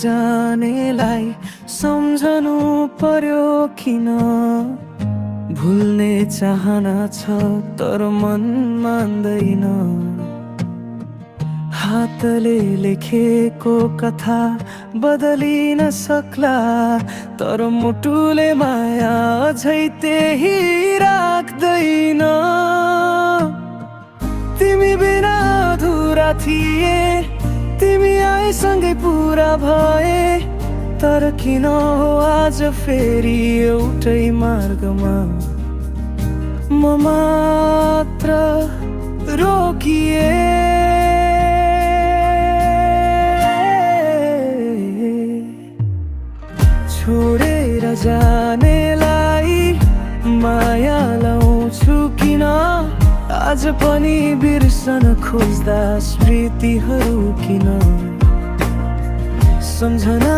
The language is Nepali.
जानेलाई सम्झनु पर्यो किन? भुल्ने चाहना छ तर मन मान्दैन। हातले लेखेको कथा बदलिन सक्ला, तर मुटुले माया अझै त्यही राख्दैन। तिमी बिना अधुरा थिए, तिमी आएसँगै पुरा भए, तर किन हो आज फेरि एउटै मार्गमा म मात्र रोकिए। छोडेर जानेलाई माया लाउँछु किन? आज पनि बिर्सन खोज्दा स्मृतिहरू किन? सम्झना